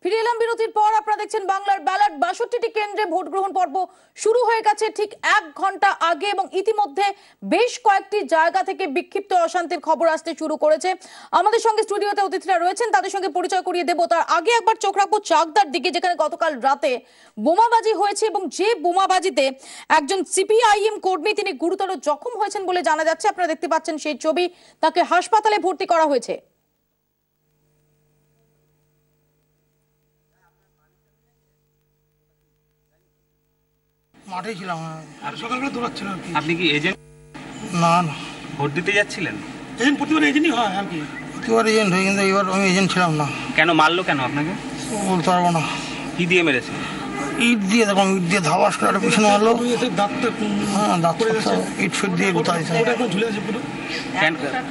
ফিরে এলাম বিরতির পর। আপনারা দেখছেন বাংলার ব্যালট। ৬২টি কেন্দ্রে ভোট গ্রহণ পর্ব শুরু হয়ে গেছে ঠিক ১ ঘন্টা আগে এবং ইতিমধ্যে বেশ কয়েকটি জায়গা থেকে বিক্ষিপ্ত অশান্তির খবর আসতে শুরু করেছে। আমাদের সঙ্গে স্টুডিওতে অতিথিরা রয়েছেন, তাদের সঙ্গে পরিচয় করিয়ে দেব। তার আগে একবার চোখ রাখবো চাকদার দিকে, যেখানে গতকাল রাতে বোমাবাজি হয়েছে এবং যে বোমাবাজিতে একজন সিপিআইএম কর্মী তিনি গুরুতর জখম হয়েছেন বলে জানা যাচ্ছে। আপনারা দেখতে পাচ্ছেন সেই ছবি, তাকে হাসপাতালে ভর্তি করা হয়েছে। মাঠে ছিলাম আর সকালবেলা দৌড়াচ্ছিলাম আর কি। আপনি কি এজেন্ট? না না, ভোট দিতে যাচ্ছিলেন? এজেন্ট প্রতিবার এজেন্টই হয় আর কি। প্রতিবার এজেন্ট হয়, কিন্তু এবার আমি এজেন্ট ছিলাম না। কেন মারলো কেন আপনাকে? বলতে পারবো না। কি দিয়ে মেরেছে? ইট দিয়ে, দেখুন ইট দিয়ে ধাবাস করে পিছনে মারলো। হ্যাঁ, দাঁত ইট ফিট দিয়ে গোতা দিয়েছে।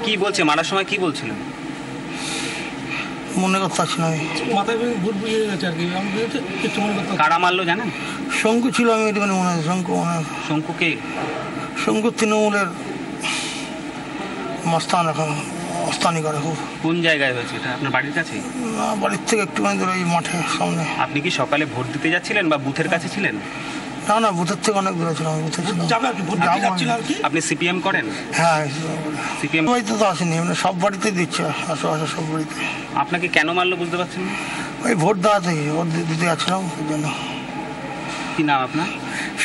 কি বলছে মারার সময়, কি বলছিলেন? মনে করতে পারছি না আমি। মাথায় ভূত বুঝিয়ে গেছে আর কি। আমি কিছু মনে করতে। কারা মারলো জানেন? শঙ্কু ছিল, আমি এটুখানি মনে হয় শঙ্কু মনে হয়। শঙ্কু কে? শঙ্কু তৃণমূলের মস্তান, এখন মস্তানি করে খুব। কোন জায়গায় হয়েছে এটা? আপনার বাড়ির কাছে? না, বাড়ির থেকে একটুখানি দূরে, এই মাঠের সামনে। আপনি কি সকালে ভোট দিতে যাচ্ছিলেন বা বুথের কাছে ছিলেন? না না, বুথের থেকে অনেক দূরে ছিলাম। বুথে ছিলাম। যাবে আর কি, ভোট দিতে যাচ্ছিল আর কি। আপনি সিপিএম করেন? হ্যাঁ, সিপিএম বাড়িতে তো আসেনি, মানে সব বাড়িতেই দিচ্ছে, আশেপাশে সব বাড়িতে। আপনাকে কেন মারলো বুঝতে পারছেন না? ওই ভোট দেওয়া থেকে, ভোট দিতে যাচ্ছিলাম ওই জন্য। কি নাম আপনার?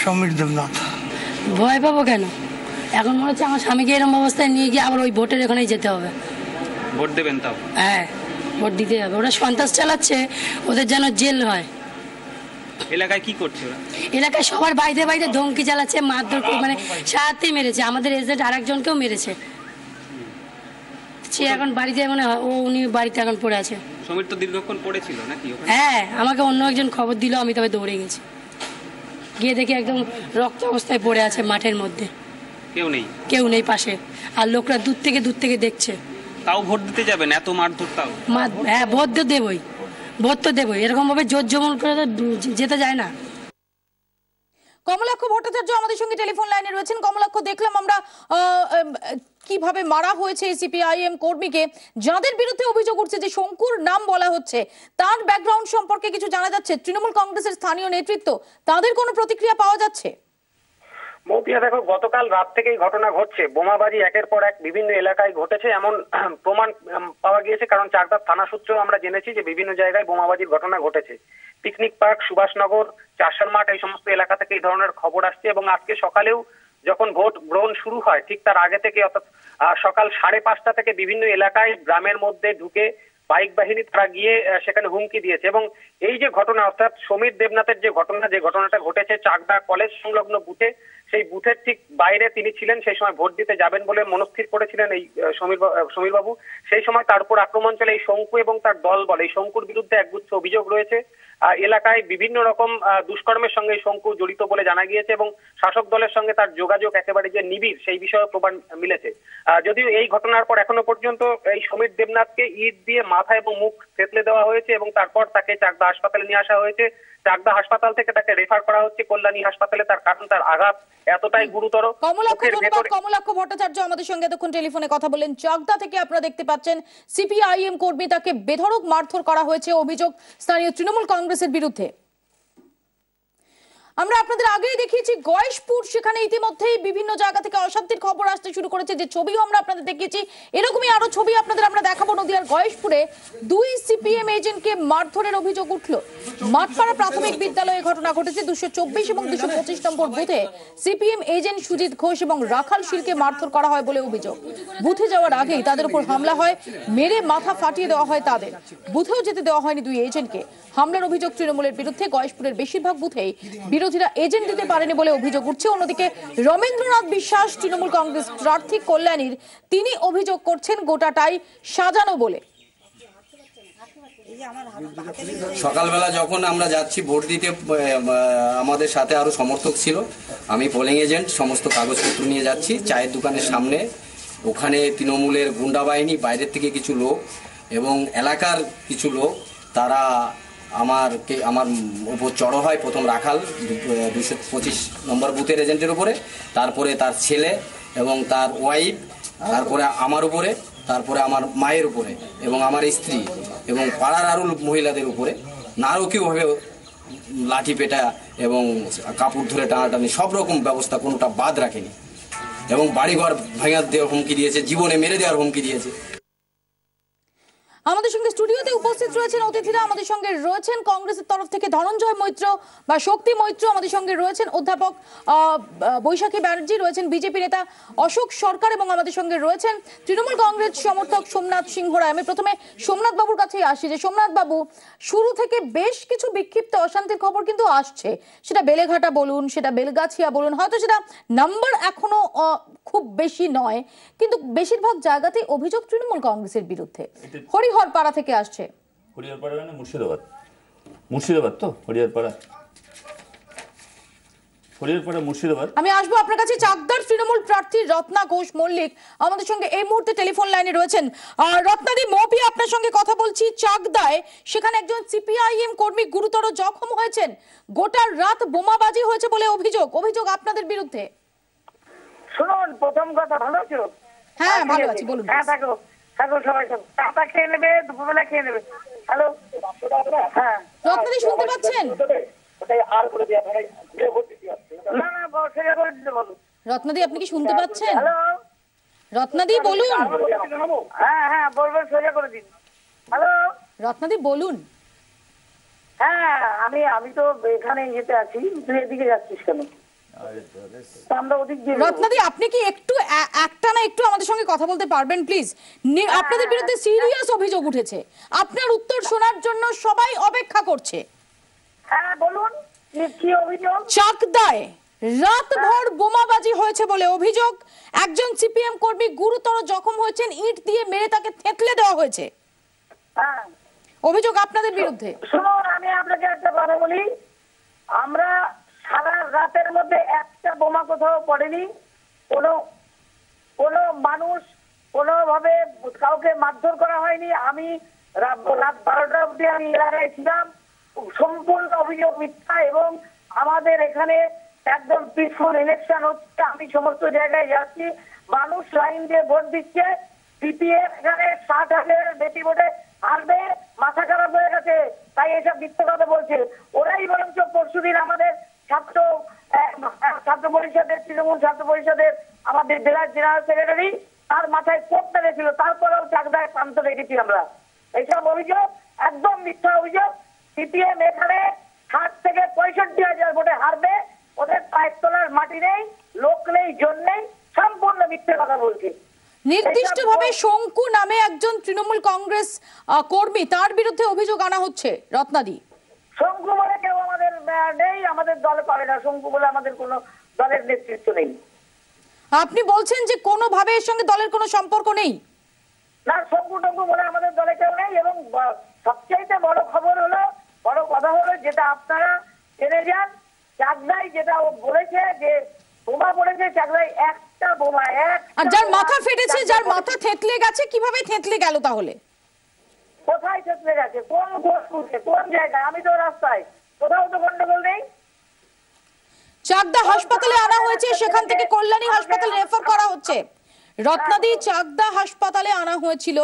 সমীর দেবনাথ। ভয় পাবো কেন? এখন মনে হচ্ছে আমার স্বামীকে এরকম অবস্থায় নিয়ে গিয়ে আবার ওই ভোটের এখানেই যেতে হবে। ভোট দেবেন তাও? হ্যাঁ, ভোট দিতে হবে। ওরা সন্ত্রাস চালাচ্ছে, ওদের যেন জেল হয়। এলাকায় কি করছে ওরা? এলাকায় সবার বাইরে বাইরে ধমকি চালাচ্ছে, মারধর করে, মানে সাথেই মেরেছে। আমাদের এজেন্ট আরেকজনকেও মেরেছে। সে এখন বাড়িতে, মানে উনি বাড়িতে এখন পড়ে আছে। সমীর তো দীর্ঘক্ষণ পড়েছিল নাকি ওখানে? হ্যাঁ, আমাকে অন্য একজন খবর দিল, আমি তবে দৌড়ে গেছি। গিয়ে দেখি একদম রক্ত অবস্থায় পড়ে আছে মাঠের মধ্যে। কেউ নেই? কেউ নেই পাশে। আর লোকরা দূর থেকে দেখছে। তাও ভোট দিতে যাবেন? এত মারধর তাও? হ্যাঁ, ভোট তো দেবই, ভোট তো দেবই। এরকম ভাবে জোর জমন করে তো যেতে যায় না। কমলাক্ষ ভট্টাচার্য আমাদের সঙ্গে টেলিফোন লাইনে রয়েছেন। কমলাক্ষ, দেখলাম আমরা কিভাবে মারা হয়েছে সিপিআইএম কর্মীকে, যাদের বিরুদ্ধে অভিযোগ উঠছে, যে শঙ্কুর নাম বলা হচ্ছে, তার ব্যাকগ্রাউন্ড সম্পর্কে কিছু জানা যাচ্ছে? তৃণমূল কংগ্রেসের স্থানীয় নেতৃত্ব, তাদের কোনো প্রতিক্রিয়া পাওয়া যাচ্ছে? মৌপিয়া, দেখো, গতকাল রাত থেকেই ঘটনা ঘটছে। বোমাবাজি একের পর এক বিভিন্ন এলাকায় ঘটেছে, এমন প্রমাণ পাওয়া গিয়েছে। কারণ চাকদা থানা সূত্রেও আমরা জেনেছি যে বিভিন্ন জায়গায় বোমাবাজির ঘটনা ঘটেছে। পিকনিক পার্ক, সুভাষনগর, চাষার মাঠ, এই সমস্ত এলাকা থেকে এই ধরনের খবর আসছে। এবং আজকে সকালেও যখন ভোট গ্রহণ শুরু হয়, ঠিক তার আগে থেকে, অর্থাৎ সকাল 5:30 থেকে বিভিন্ন এলাকায় গ্রামের মধ্যে ঢুকে বাইক বাহিনী তারা গিয়ে সেখানে হুমকি দিয়েছে। এবং এই যে ঘটনা, অর্থাৎ সমীর দেবনাথের যে ঘটনাটা ঘটেছে চাকদা কলেজ সংলগ্ন বুথে, সেই বুথের ঠিক বাইরে তিনি ছিলেন। সেই সময় ভোট দিতে যাবেন বলে মনস্থির করেছিলেন এই সমীর বাবু। সেই সময় তার উপর আক্রমণ চলে এই শঙ্কু এবং তার দল বলে। এই শঙ্কুর বিরুদ্ধে একগুচ্ছ অভিযোগ রয়েছে। এলাকায় বিভিন্ন রকম দুষ্কর্মের সঙ্গে শঙ্কু জড়িত বলে জানা গিয়েছে এবং শাসক দলের সঙ্গে তার যোগাযোগ একেবারে যে নিবিড়, সেই বিষয়ে প্রমাণ মিলেছে। যদিও এই ঘটনার পর এখনো পর্যন্ত এই সমীর দেবনাথকে ইট দিয়ে মাথা এবং মুখ থেতলে দেওয়া হয়েছে এবং তারপর তাকে চাকদা হাসপাতালে নিয়ে আসা হয়েছে। চাকদা হাসপাতাল থেকে তাকে রেফার করা হচ্ছে কল্যাণী হাসপাতালে। তার কারণ তার আঘাত এতটাই গুরুতর। কমলাক্ষ ভট্টাচার্য আমাদের সঙ্গে এতক্ষণ টেলিফোনে কথা বলেন। চাকদা থেকে আপনারা দেখতে পাচ্ছেন সিপিআইএম কর্মী, তাকে বেধড়ক মারধর করা হয়েছে, অভিযোগ স্থানীয় তৃণমূল কংগ্রেসের বিরুদ্ধে। আমরা আপনাদের আগেই দেখিয়েছি গয়েশপুর, সেখানে ইতিমধ্যেই বিভিন্ন জায়গা থেকে অশান্তির খবর আসতে শুরু করেছে। যে ছবিও আমরা আপনাদের দেখিয়েছি, এরকমই আরো ছবি আপনাদের আমরা দেখাবো। নদিয়ার গয়েশপুরে 2 সিপিএম এজেন্টকে মারধরের অভিযোগ উঠল। মাঠপাড়া প্রাথমিক বিদ্যালয়ে ঘটনা ঘটেছে। 224 এবং 225 নম্বর বুথে সিপিএম এজেন্ট সুজিত ঘোষ এবং রাখাল শীলকে মারধর করা হয় বলে অভিযোগ। বুথে যাওয়ার আগেই তাদের উপর হামলা হয়, মেরে মাথা ফাটিয়ে দেওয়া হয় তাদের। বুথেও যেতে দেওয়া হয়নি 2 এজেন্টকে। হামলার অভিযোগ তৃণমূলের বিরুদ্ধে। গয়েশপুরের বেশিরভাগ বুথেই বিরোধীরা এজেন্ট দিতে পারেনি বলে অভিযোগ উঠছে। অন্যদিকে রমেন্দ্রনাথ বিশ্বাস, তৃণমূল কংগ্রেস প্রার্থী কল্যাণীর, তিনি অভিযোগ করছেন গোটাটাই সাজানো বলে। সকালবেলা যখন আমরা যাচ্ছি ভোট দিতে, আমাদের সাথে আরো সমর্থক ছিল। আমি পোলিং এজেন্ট, সমস্ত কাগজপত্র নিয়ে যাচ্ছি চায়ের দোকানের সামনে। ওখানে তৃণমূলের গুন্ডা বাহিনী, বাইরের থেকে কিছু লোক এবং এলাকার কিছু লোক, তারা আমার উপর চড়ো হয়। প্রথম রাখাল 225 নম্বর বুথের এজেন্টের উপরে, তারপরে তার ছেলে এবং তার ওয়াইফ, তারপরে আমার উপরে, তারপরে আমার মায়ের উপরে এবং আমার স্ত্রী এবং পাড়ার আরও মহিলাদের উপরে নারকীয়ভাবে লাঠি পেটা এবং কাপড় ধরে টানাটানি সব রকম ব্যবস্থা কোনোটা বাদ রাখেনি এবং বাড়িঘর ভেঙে দেওয়ার হুমকি দিয়েছে, জীবনে মেরে দেওয়ার হুমকি দিয়েছে। আমাদের সঙ্গে স্টুডিওতে উপস্থিত রয়েছেন অতিথিরা। আমাদের সঙ্গে রয়েছেন কংগ্রেসের তরফ থেকে ধনঞ্জয় মৈত্র বা শক্তি মৈত্র, আমাদের সঙ্গে রয়েছেন অধ্যাপক বৈশাখী ব্যানার্জি, রয়েছেন বিজেপি নেতা অশোক সরকার এবং আমাদের সঙ্গে রয়েছেন তৃণমূল কংগ্রেস সমর্থক সোমনাথ সিংহ রায়। আমি প্রথমে সোমনাথ বাবুর কাছেই আসি যে সোমনাথ বাবু, শুরু থেকে বেশ কিছু বিক্ষিপ্ত অশান্তির খবর কিন্তু আসছে, সেটা বেলেঘাটা বলুন, সেটা বেলগাছিয়া বলুন, হয়তো সেটা নাম্বার এখনো খুব বেশি নয়, কিন্তু বেশিরভাগ জায়গাতেই অভিযোগ তৃণমূল কংগ্রেসের বিরুদ্ধে। হরিহরপাড়া থেকে আসছে। হরিহরপাড়া মানে মুর্শিদাবাদ, মুর্শিদাবাদ তো হরিহরপাড়া, হরিহরপাড়া মুর্শিদাবাদ। আমি আসবো আপনার কাছে। চাকদার তৃণমূল প্রার্থী রত্না ঘোষ মল্লিক আমাদের সঙ্গে এই মুহূর্তে টেলিফোন লাইনে রয়েছেন। রত্নাদি, মৌপি আপনার সঙ্গে কথা বলছি। চাকদায় সেখানে একজন সিপিআইএম কর্মী গুরুতর জখম হয়েছেন, গোটা রাত বোমাবাজি হয়েছে বলে অভিযোগ আপনাদের বিরুদ্ধে। শুনুন, প্রথম কথা, ভালো আছো? হ্যাঁ ভালো আছি, বলুন। হ্যাঁ থাকো থাকো, সবাই চাটা খেয়ে নেবে, দুপুরবেলা খেয়ে নেবে। হ্যালো, হ্যাঁ রত্নাদি শুনতে পাচ্ছেন? না না, সোজা করে দিতে বলো। রত্নাদি আপনি কি শুনতে পাচ্ছেন? হ্যালো, রত্নাদি বলুন। হ্যাঁ হ্যাঁ বলবো, সোজা করে দিন। হ্যালো রত্নাদি বলুন। হ্যাঁ, আমি তো এখানে যেতে আছি, তুই এদিকে যাচ্ছিস কেন? আমরা ওদিক দিয়ে রত্নাদি, আপনি কি একটু একটানা একটু আমাদের সঙ্গে কথা বলতে পারবেন প্লিজ? আপনাদের বিরুদ্ধে সিরিয়াস অভিযোগ উঠেছে, আপনার উত্তর শোনার জন্য সবাই অপেক্ষা করছে। হ্যাঁ বলুন, কি অভিযোগ? চাকদায় রাতভর বোমাবাজি হয়েছে বলে অভিযোগ, একজন সিপিএম কর্মী গুরুতর জখম হয়েছেন, ইট দিয়ে মেরে তাকে থেতলে দেওয়া হয়েছে, হ্যাঁ অভিযোগ আপনাদের বিরুদ্ধে। শুনুন, আমি আপনাকে একটা কথা বলি, আমরা সারা রাতের মধ্যে একটা বোমা কোথাও পড়েনি, কোনো মানুষ কোনোভাবে কাউকে মারধর করা হয়নি। আমি রাত 12টা অবধি আমি এলাকায় ছিলাম। সম্পূর্ণ অভিযোগ মিথ্যা এবং আমাদের এখানে একদম পিসফুল ইলেকশন হচ্ছে। আমি সমস্ত জায়গায় যাচ্ছি, মানুষ লাইন দিয়ে ভোট দিচ্ছে। সিপিএম এখানে 60,000 বেশি ভোটে হারবে, মাথা খারাপ হয়ে গেছে, তাই এসব মিথ্যে কথা বলছে। ওরাই বরঞ্চ পরশুদিন আমাদের ছাত্র পরিষদের, তৃণমূল ছাত্র পরিষদের আমাদের জেলার জেনারেল সেক্রেটারি, তার মাথায় কোপ মেরেছিল, তারপরেও চাকদায় প্রান্ত রেখেছি আমরা। এইসব অভিযোগ একদম মিথ্যা অভিযোগ। সিপিএম এখানে 60 থেকে 65,000 ভোটে হারবে, ওদের পায়ের তলার মাটি নেই, লোক নেই, জন নেই, সম্পূর্ণ মিথ্যে কথা বলছে। নির্দিষ্টভাবে শঙ্কু নামে একজন তৃণমূল কংগ্রেস কর্মী, তার বিরুদ্ধে অভিযোগ আনা হচ্ছে। রত্নাদি, শঙ্কু বলে কেউ আমাদের নেই, আমাদের দলে পারে না। শঙ্কু বলে আমাদের কোনো দলের নেতৃত্ব নেই। আপনি বলছেন যে কোনোভাবে এর সঙ্গে দলের কোনো সম্পর্ক নেই? না, শঙ্কু টঙ্কু বলে আমাদের দলে কেউ নেই। এবং সবচাইতে বড় খবর হলো, বড় কথা হলো, যেটা আপনারা জেনে যান, চাকদায় যেটা ও বলেছে যে বোমা পড়েছে চাকদায়, একটা বোমা, আর যার মাথা ফেটেছে, যার মাথা থেতলে গেছে, কিভাবে থেতলে গেল তাহলে? কোথায় থেতলে গেছে, কোন গোষ্ঠীতে, কোন জায়গায়? আমি তো রাস্তায়, কোথাও তো গন্ডগোল নেই। চাকদা হাসপাতালে আনা হয়েছে, সেখান থেকে কল্যাণী হাসপাতালে রেফার করা হচ্ছে। রত্নাদি, চাকদা হাসপাতালে আনা হয়েছিল,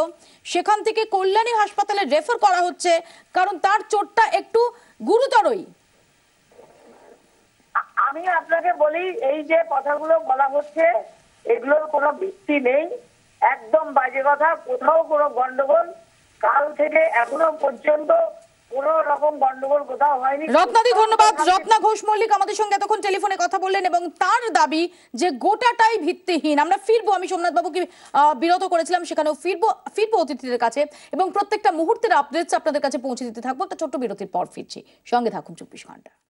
সেখান থেকে কল্যাণী হাসপাতালে রেফার করা হচ্ছে, কারণ তার চোটটা একটু গুরুতরই। আমি আপনাকে বলি, এই যে কথাগুলো বলা হচ্ছে, এগুলোর কোনো ভিত্তি নেই, একদম বাজে কথা। কোথাও কোনো গন্ডগোল কাল থেকে এখনো পর্যন্ত কোন রকম গন্ডগোল কোথাও হয়নি। রত্নাদি, ধন্যবাদ। রত্না ঘোষ মল্লিক আমাদের সঙ্গে এতক্ষণ টেলিফোনে কথা বললেন এবং তার দাবি যে গোটাটাই ভিত্তিহীন। আমরা ফিরবো, আমি সোমনাথ বাবুকে বিরত করেছিলাম, সেখানেও ফিরবো অতিথিদের কাছে এবং প্রত্যেকটা মুহূর্তের আপডেটস আপনাদের কাছে পৌঁছে দিতে থাকবো। একটা ছোট্ট বিরতির পর ফিরছি, সঙ্গে থাকুন 24 ঘন্টা।